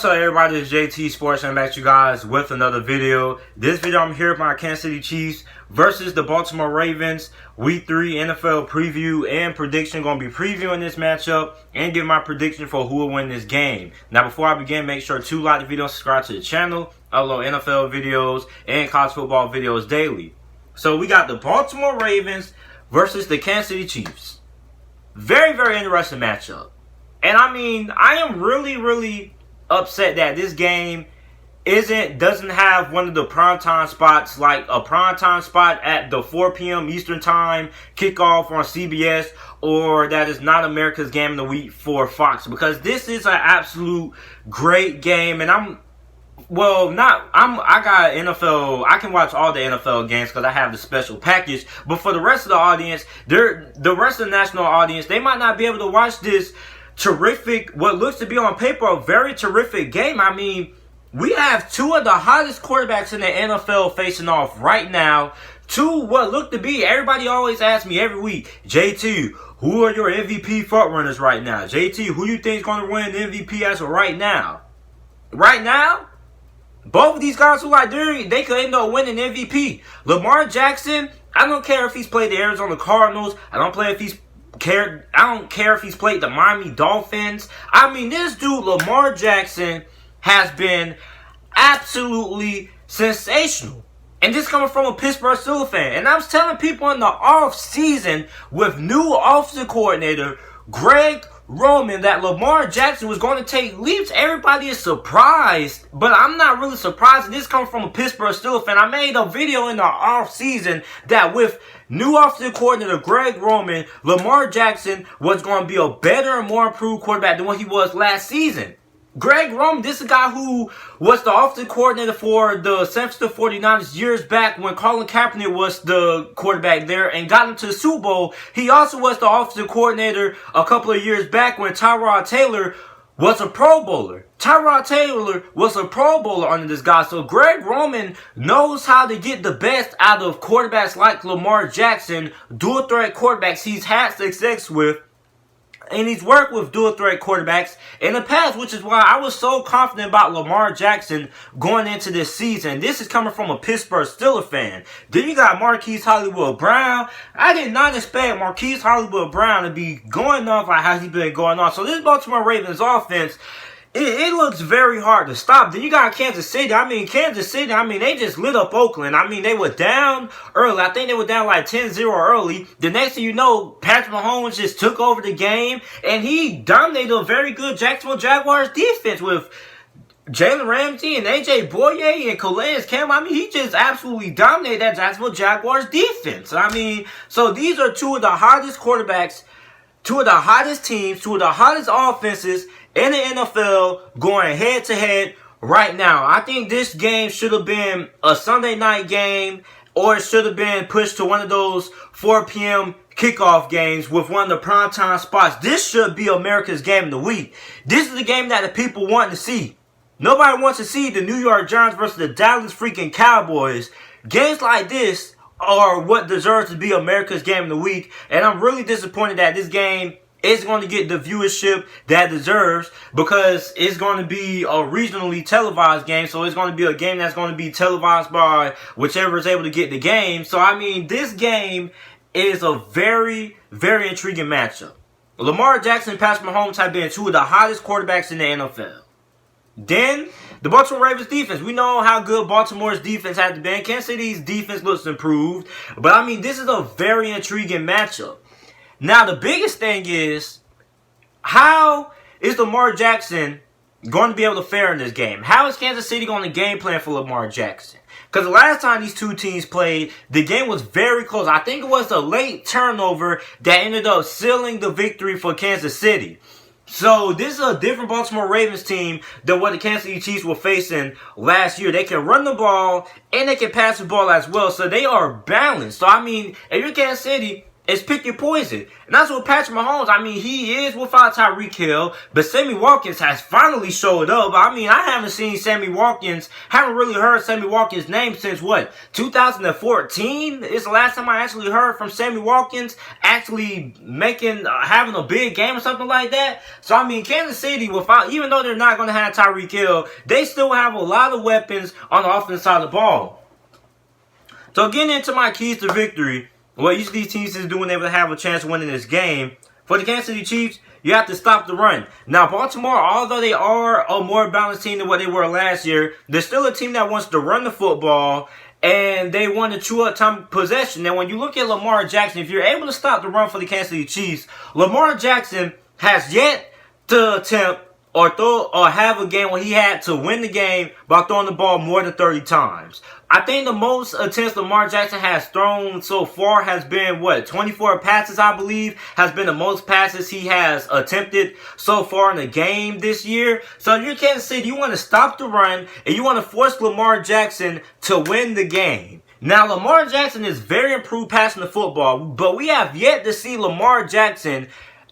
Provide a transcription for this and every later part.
What's up, everybody? It's JT Sports, and I'm back to you guys with another video. This video, I'm here with my Kansas City Chiefs versus the Baltimore Ravens. Week 3 NFL preview and prediction. Going to be previewing this matchup and give my prediction for who will win this game. Now, before I begin, make sure to like the video, subscribe to the channel. Upload NFL videos and college football videos daily. So we got the Baltimore Ravens versus the Kansas City Chiefs. Very, very interesting matchup. And I mean, I am really upset that this game doesn't have one of the primetime spots, like a primetime spot at the 4 p.m. Eastern Time kickoff on CBS, or that is not America's Game of the Week for Fox, because this is an absolute great game. And I got NFL. I can watch all the NFL games because I have the special package. But for the rest of the audience, the rest of the national audience, they might not be able to watch this terrific, what looks to be on paper a very terrific game. I mean, we have two of the hottest quarterbacks in the NFL facing off right now. Two what look to be, everybody always asks me every week, JT, who are your MVP frontrunners right now? JT, who you think is going to win the MVP as of right now? Right now, both of these guys look like they could end up winning MVP. Lamar Jackson, I don't care if he's played the Arizona Cardinals. I don't care if he's played the Miami Dolphins. I mean, this dude, Lamar Jackson, has been absolutely sensational. And this coming from a Pittsburgh Steelers fan. And I was telling people in the off-season with new offensive coordinator Greg Roman that Lamar Jackson was going to take leaps. Everybody is surprised, but I'm not really surprised. And this comes from a Pittsburgh Steelers fan. I made a video in the off-season that with new offensive coordinator Greg Roman, Lamar Jackson was going to be a better and more improved quarterback than what he was last season. Greg Roman, this is a guy who was the offensive coordinator for the San Francisco 49ers years back when Colin Kaepernick was the quarterback there and got him to the Super Bowl. He also was the offensive coordinator a couple of years back when Tyrod Taylor was a Pro Bowler. Tyrod Taylor was a Pro Bowler under this guy. So Greg Roman knows how to get the best out of quarterbacks like Lamar Jackson, dual threat quarterbacks he's had success with. And he's worked with dual threat quarterbacks in the past, which is why I was so confident about Lamar Jackson going into this season. This is coming from a Pittsburgh Steelers fan. Then you got Marquise Hollywood Brown. I did not expect Marquise Hollywood Brown to be going off like how he's been going on. So this Baltimore Ravens offense, it looks very hard to stop. Then you got Kansas City. They just lit up Oakland. I mean, they were down early. I think they were down like 10-0 early. The next thing you know, Patrick Mahomes just took over the game, and he dominated a very good Jacksonville Jaguars defense with Jalen Ramsey and A.J. Boye and Calais Campbell. I mean, he just absolutely dominated that Jacksonville Jaguars defense. I mean, so these are two of the hottest quarterbacks, two of the hottest teams, two of the hottest offenses in the NFL going head-to-head right now. I think this game should have been a Sunday night game, or it should have been pushed to one of those 4 p.m. kickoff games with one of the primetime spots. This should be America's Game of the Week. This is the game that the people want to see. Nobody wants to see the New York Giants versus the Dallas freaking Cowboys. Games like this are what deserves to be America's Game of the Week, and I'm really disappointed that this game is going to get the viewership that it deserves, because it's going to be a regionally televised game. So it's going to be a game that's going to be televised by whichever is able to get the game. So, I mean, this game is a very, very intriguing matchup. Lamar Jackson and Patrick Mahomes have been two of the hottest quarterbacks in the NFL. Then, the Baltimore Ravens defense. We know how good Baltimore's defense has been. Kansas City's defense looks improved. But, I mean, this is a very intriguing matchup. Now, the biggest thing is, how is Lamar Jackson going to be able to fare in this game? How is Kansas City going to game plan for Lamar Jackson? Because the last time these two teams played, the game was very close. I think it was a late turnover that ended up sealing the victory for Kansas City. So, this is a different Baltimore Ravens team than what the Kansas City Chiefs were facing last year. They can run the ball, and they can pass the ball as well. So, they are balanced. So, I mean, if you're Kansas City, It's pick your poison. And that's what Patrick Mahomes, I mean, he is without Tyreek Hill, but Sammy Watkins has finally showed up. I mean, I haven't seen Sammy Watkins, haven't really heard Sammy Watkins' name since what, 2014 is the last time I actually heard from Sammy Watkins actually having a big game or something like that. So, I mean, Kansas City, even though they're not going to have Tyreek Hill, they still have a lot of weapons on the offensive side of the ball. So, getting into my keys to victory, what each of these teams is doing, able to have a chance of winning this game. For the Kansas City Chiefs, you have to stop the run. Now, Baltimore, although they are a more balanced team than what they were last year, they're still a team that wants to run the football, and they want to chew up time possession. Now, when you look at Lamar Jackson, if you're able to stop the run for the Kansas City Chiefs, Lamar Jackson has yet to attempt or have a game where he had to win the game by throwing the ball more than 30 times. I think the most attempts Lamar Jackson has thrown so far has been, 24 passes, I believe, has been the most passes he has attempted so far in the game this year. So if you're Kansas City, you want to stop the run, and you want to force Lamar Jackson to win the game. Now, Lamar Jackson is very improved passing the football, but we have yet to see Lamar Jackson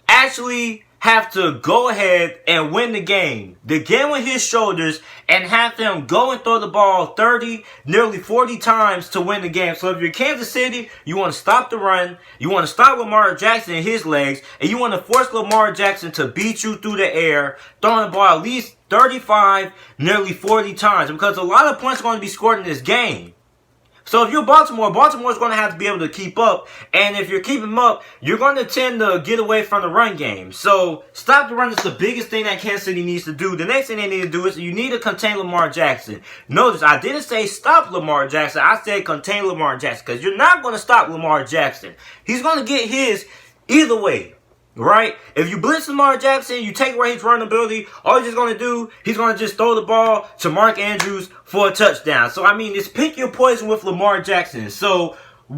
actually have to go ahead and win the game. The game on his shoulders, and have him go and throw the ball 30, nearly 40 times to win the game. So if you're Kansas City, you want to stop the run, you want to stop Lamar Jackson in his legs, and you want to force Lamar Jackson to beat you through the air, throwing the ball at least 35, nearly 40 times, because a lot of points are going to be scored in this game. So if you're Baltimore's going to have to be able to keep up. And if you're keeping up, you're going to tend to get away from the run game. So stop the run is the biggest thing that Kansas City needs to do. The next thing they need to do is you need to contain Lamar Jackson. Notice, I didn't say stop Lamar Jackson. I said contain Lamar Jackson. Because you're not going to stop Lamar Jackson. He's going to get his either way. Right? If you blitz Lamar Jackson, you take away his running ability, all he's just going to do, he's going to just throw the ball to Mark Andrews for a touchdown. So, I mean, it's pick your poison with Lamar Jackson. So,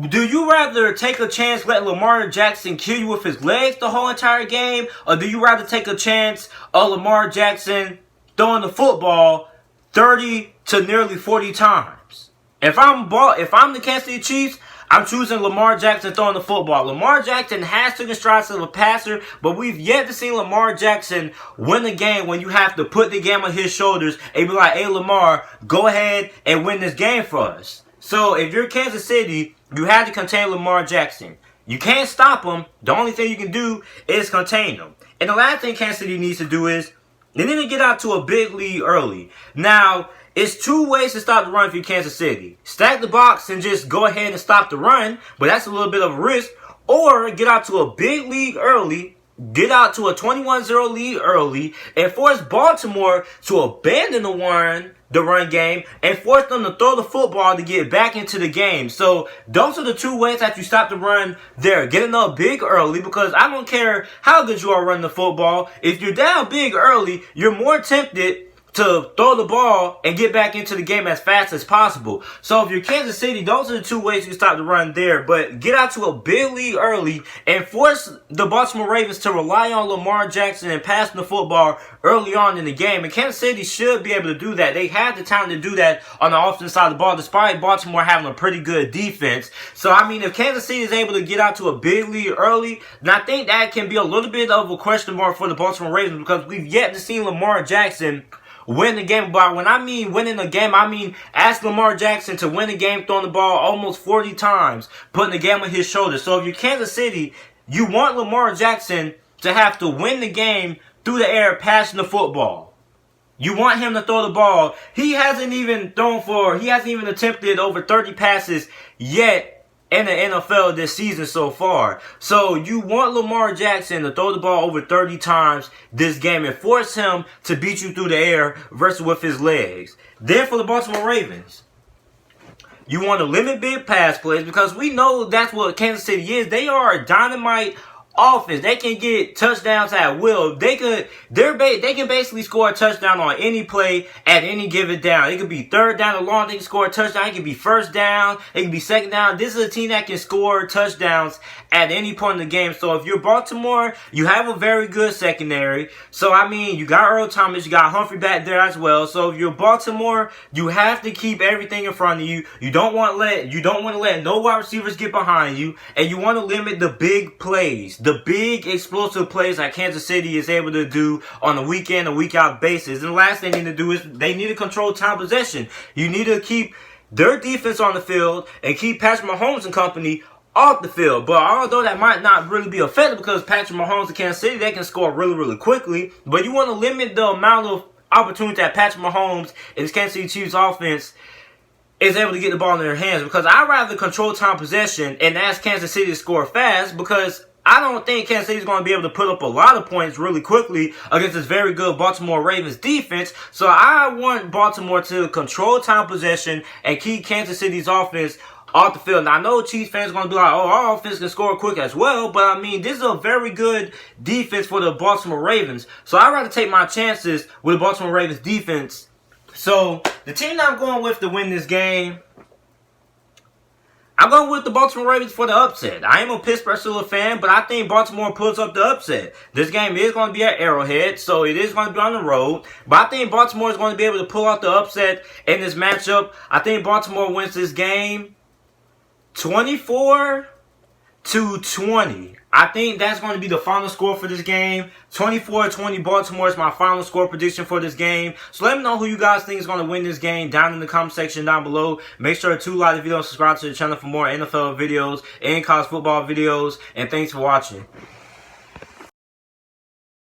do you rather take a chance, let Lamar Jackson kill you with his legs the whole entire game? Or do you rather take a chance of Lamar Jackson throwing the football 30 to nearly 40 times? If I'm the Kansas City Chiefs, I'm choosing Lamar Jackson throwing the football. Lamar Jackson has taken strides as a passer, but we've yet to see Lamar Jackson win a game when you have to put the game on his shoulders and be like, hey, Lamar, go ahead and win this game for us. So if you're Kansas City, you have to contain Lamar Jackson. You can't stop him. The only thing you can do is contain him. And the last thing Kansas City needs to do is they need to get out to a big lead early. Now, it's two ways to stop the run for Kansas City. Stack the box and just go ahead and stop the run, but that's a little bit of a risk. Or get out to a big lead early, get out to a 21-0 lead early, and force Baltimore to abandon the run game, and force them to throw the football to get back into the game. So those are the two ways that you stop the run there. Getting up big early, because I don't care how good you are running the football. If you're down big early, you're more tempted to throw the ball and get back into the game as fast as possible. So if you're Kansas City, those are the two ways you can stop the run there. But get out to a big lead early and force the Baltimore Ravens to rely on Lamar Jackson and passing the football early on in the game. And Kansas City should be able to do that. They have the talent to do that on the offensive side of the ball, despite Baltimore having a pretty good defense. So, I mean, if Kansas City is able to get out to a big lead early, then I think that can be a little bit of a question mark for the Baltimore Ravens, because we've yet to see Lamar Jackson win the game. But when I mean winning the game, I mean ask Lamar Jackson to win the game throwing the ball almost 40 times, putting the game on his shoulders. So if you're Kansas City, you want Lamar Jackson to have to win the game through the air, passing the football. You want him to throw the ball. He hasn't even attempted over 30 passes yet in the NFL this season so far. So you want Lamar Jackson to throw the ball over 30 times this game and force him to beat you through the air versus with his legs. Then for the Baltimore Ravens, you want to limit big pass plays, because we know that's what Kansas City is. They are a dynamite offense. They can get touchdowns at will. They can basically score a touchdown on any play at any given down. It could be third down or long. They can score a touchdown. It could be first down. It could be second down. This is a team that can score touchdowns at any point in the game. So if you're Baltimore, you have a very good secondary. So I mean, you got Earl Thomas, you got Humphrey back there as well. So if you're Baltimore, you have to keep everything in front of you. You don't want to let no wide receivers get behind you, and you want to limit the big plays, the big explosive plays that Kansas City is able to do on a week in and week out basis. And the last thing they need to do is they need to control time possession. You need to keep their defense on the field and keep Patrick Mahomes and company off the field. But although that might not really be effective because Patrick Mahomes and Kansas City, they can score really, really quickly. But you want to limit the amount of opportunity that Patrick Mahomes and his Kansas City Chiefs offense is able to get the ball in their hands. Because I'd rather control time possession and ask Kansas City to score fast, because I don't think Kansas City is going to be able to put up a lot of points really quickly against this very good Baltimore Ravens defense. So I want Baltimore to control time possession and keep Kansas City's offense off the field. Now, I know Chiefs fans are going to be like, oh, our offense can score quick as well. But, I mean, this is a very good defense for the Baltimore Ravens. So I'd rather take my chances with the Baltimore Ravens defense. So the team that I'm going with to win this game, I'm going with the Baltimore Ravens for the upset. I am a Pittsburgh Steelers fan, but I think Baltimore pulls up the upset. This game is going to be at Arrowhead, so it is going to be on the road. But I think Baltimore is going to be able to pull out the upset in this matchup. I think Baltimore wins this game 24-20. I think that's going to be the final score for this game. 24-20 Baltimore is my final score prediction for this game. So let me know who you guys think is going to win this game down in the comment section down below. Make sure to like the video and subscribe to the channel for more NFL videos and college football videos. And thanks for watching.